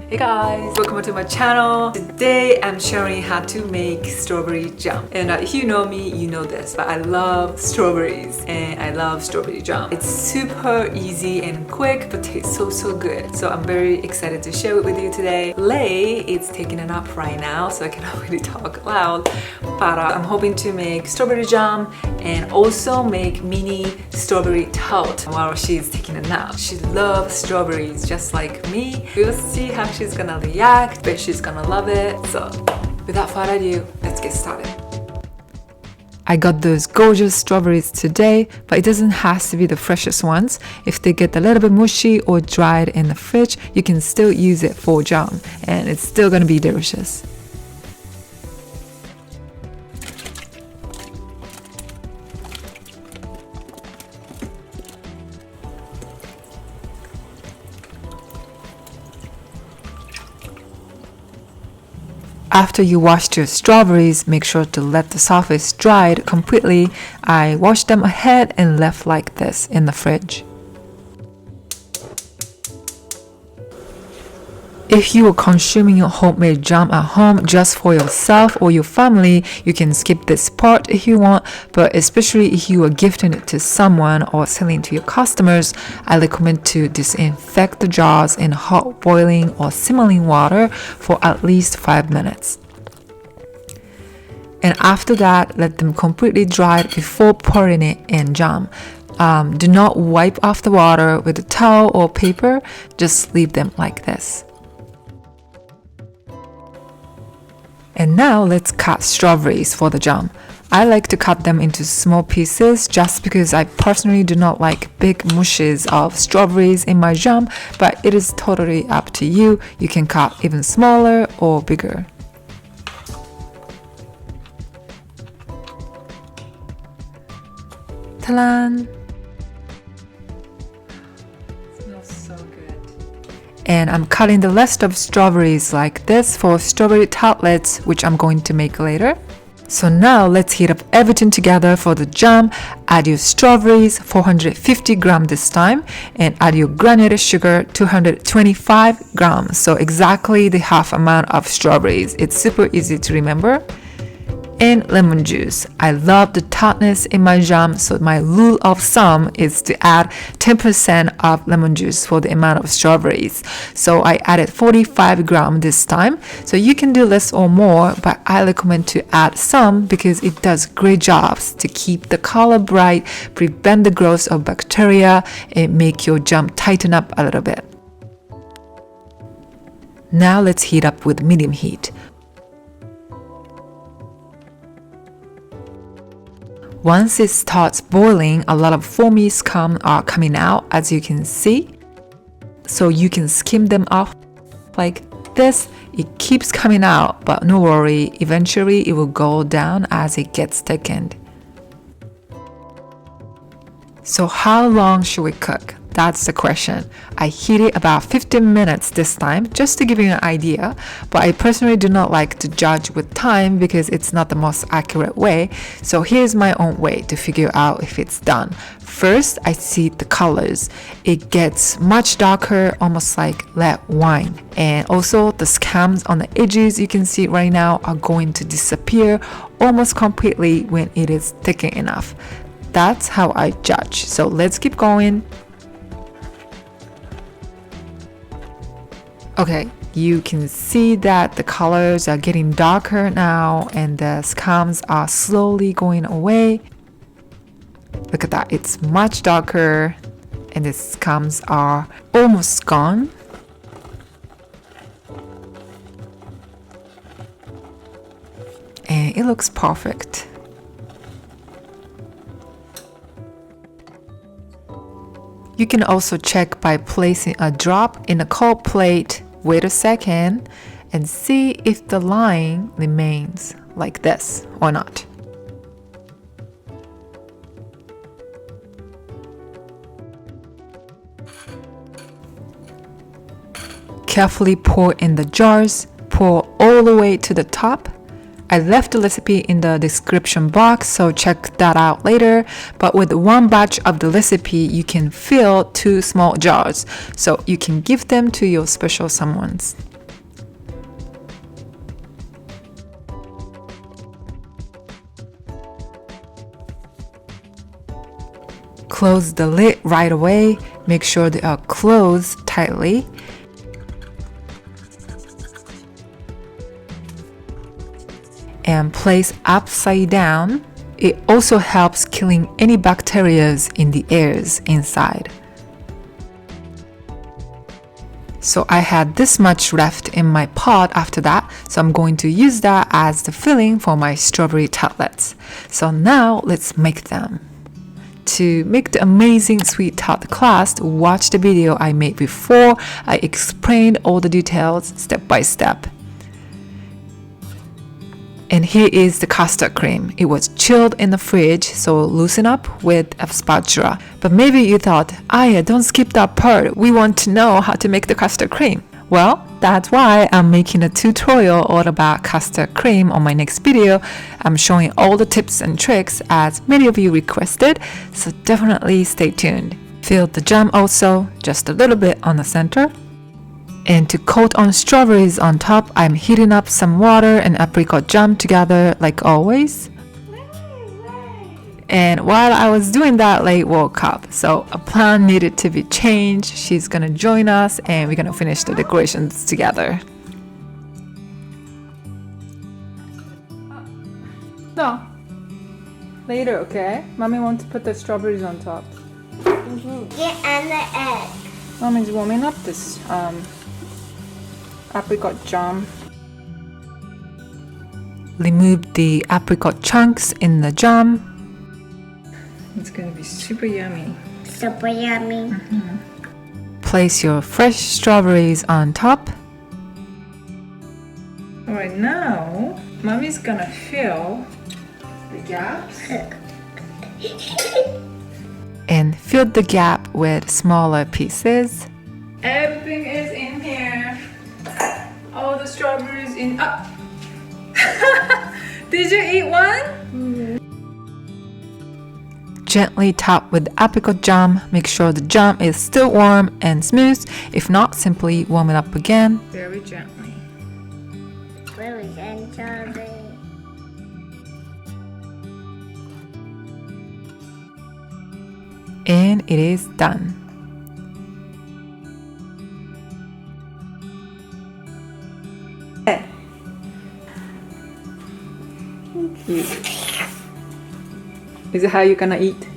Hey guys, welcome to my channel. Today I'm showing how to make strawberry jam. And if you know me, you know this, but I love strawberries and I love strawberry jam. It's super easy and quick, but tastes so good. So I'm very excited to share it with you today. Lei is taking a nap right now, so I cannot really talk loud. But I'm hoping to make strawberry jam and also make mini strawberry tart while she's taking a nap. She loves strawberries just like me. We'll see how she's gonna react, but she's gonna love it. So without further ado, let's get started. I got those gorgeous strawberries today, but it doesn't have to be the freshest ones. If they get a little bit mushy or dried in the fridge, you can still use it for jam and it's still gonna be delicious. After you washed your strawberries, make sure to let the surface dry completely. I washed them ahead and left like this in the fridge. If you are consuming your homemade jam at home just for yourself or your family, you can skip this part if you want, but especially if you are gifting it to someone or selling to your customers, I recommend to disinfect the jars in hot boiling or similan water for at least 5 minutes. And after that, let them completely dry before pouring it in jam. Do not wipe off the water with a towel or paper, just leave them like this. And now let's cut strawberries for the jam. I like to cut them into small pieces just because I personally do not like big mushes of strawberries in my jam, but it is totally up to you. You can cut even smaller or bigger. Ta-da! And I'm cutting the rest of strawberries like this for strawberry tartlets, which I'm going to make later. So now let's heat up everything together for the jam. Add your strawberries, 450 grams this time, and add your granulated sugar, 225 grams. So exactly the half amount of strawberries. It's super easy to remember. And lemon juice. I love the tartness in my jam, so my rule of thumb is to add 10% of lemon juice for the amount of strawberries. So I added 45 grams this time. So you can do less or more, but I recommend to add some because it does great jobs to keep the color bright, prevent the growth of bacteria, and make your jam tighten up a little bit. Now let's heat up with medium heat. Once it starts boiling, a lot of foamy scum are coming out, as you can see. So you can skim them off like this. It keeps coming out, but no worry, eventually it will go down as it gets thickened. So how long should we cook? That's the question. I heat it about 15 minutes this time, just to give you an idea, but I personally do not like to judge with time because it's not the most accurate way. So here's my own way to figure out if it's done. First, I see the colors. It gets much darker, almost like red wine. And also the scums on the edges you can see right now are going to disappear almost completely when it is thickened enough. That's how I judge. So let's keep going. Okay, you can see that the colors are getting darker now and the scums are slowly going away. Look at that, it's much darker and the scums are almost gone. And it looks perfect. You can also check by placing a drop in a cold plate. Wait a second and see if the line remains like this or not. Carefully pour in the jars, pour all the way to the top. I left the recipe in the description box, so check that out later. But with one batch of the recipe, you can fill 2 small jars, so you can give them to your special someones. Close the lid right away. Make sure they are closed tightly. And place upside down. It also helps killing any bacteria in the airs inside. So I had this much left in my pot after that, so I'm going to use that as the filling for my strawberry tartlets. So now let's make them. To make the amazing sweet tart crust, watch the video I made before. I explained all the details step by step. And here is the custard cream. It was chilled in the fridge, so loosen up with a spatula. But maybe you thought, Aya, don't skip that part. We want to know how to make the custard cream. Well, that's why I'm making a tutorial all about custard cream on my next video. I'm showing all the tips and tricks as many of you requested, so definitely stay tuned. Fill the jam also, just a little bit on the center. And to coat on strawberries on top, I'm heating up some water and apricot jam together like always. And while I was doing that, Lei woke up, so a plan needed to be changed. She's gonna join us and we're gonna finish the decorations together. No, later, okay? Mommy wants to put the strawberries on top. Yeah, and the egg. Mommy's warming up this apricot jam. Remove the apricot chunks in the jam. It's gonna be super yummy. Super yummy. Place your fresh strawberries on top. Alright, now Mommy's gonna fill the gaps. And fill the gap with smaller pieces. Everything is in here. All the strawberries in up. Did you eat one? Gently top with apricot jam. Make sure the jam is still warm and smooth. If not, simply warm it up again. Very gently. Very gently. And it is done. Is it how you're gonna eat?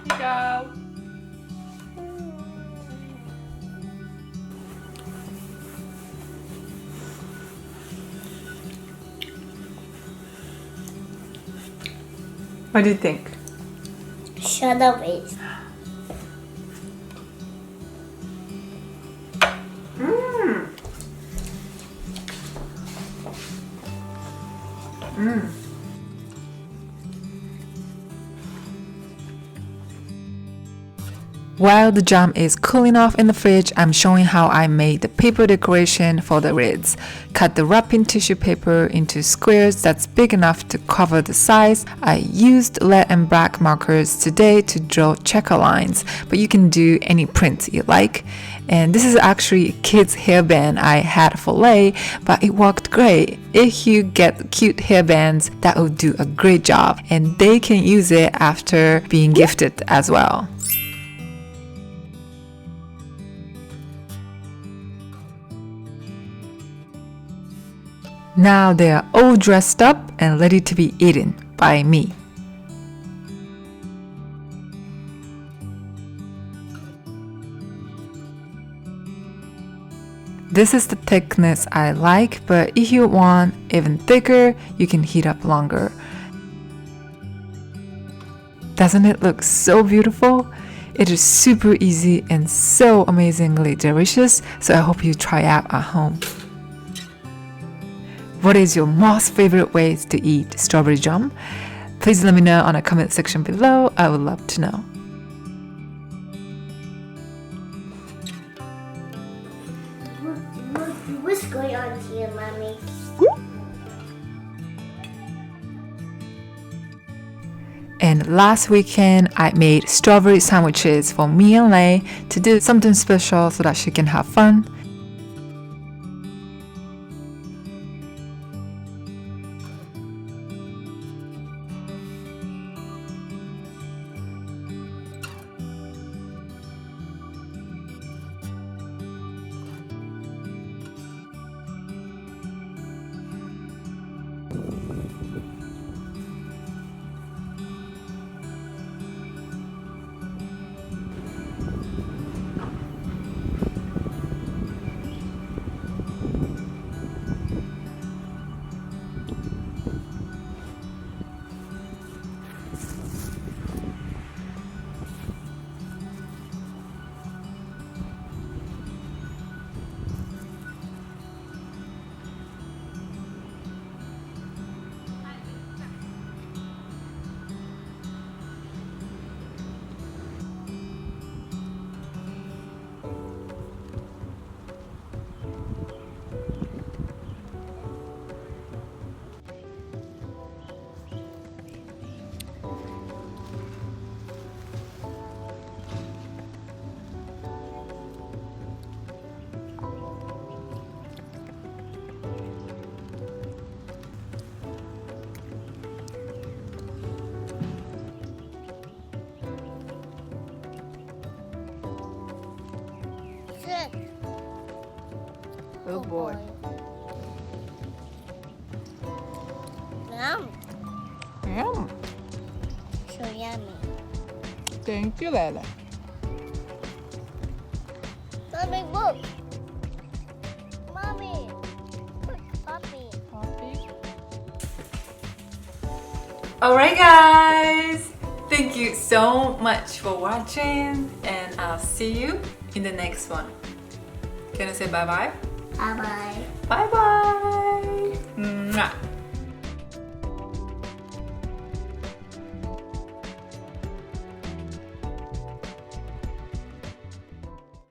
Go. What do you think? Strawberries. While the jam is cooling off in the fridge, I'm showing how I made the paper decoration for the lids. Cut the wrapping tissue paper into squares that's big enough to cover the size. I used lead and black markers today to draw checker lines, but you can do any print you like. And this is actually a kid's hairband I had for Lei, but it worked great. If you get cute hairbands, that will do a great job, and they can use it after being gifted as well. Now they are all dressed up and ready to be eaten by me. This is the thickness I like, but if you want even thicker, you can heat up longer. Doesn't it look so beautiful? It is super easy and so amazingly delicious, so I hope you try out at home. What is your most favorite ways to eat strawberry jam? Please let me know on the comment section below. I would love to know. What's going on here, Mommy? And last weekend, I made strawberry sandwiches for me and Lei to do something special so that she can have fun. Good. Good boy. Yum. Yum. So yummy. Thank you, Lele. Mommy, look. Mommy. Look, puppy. Alright guys, thank you so much for watching and I'll see you in the next one. Can I say bye bye? Bye-bye. Bye bye! Mwah.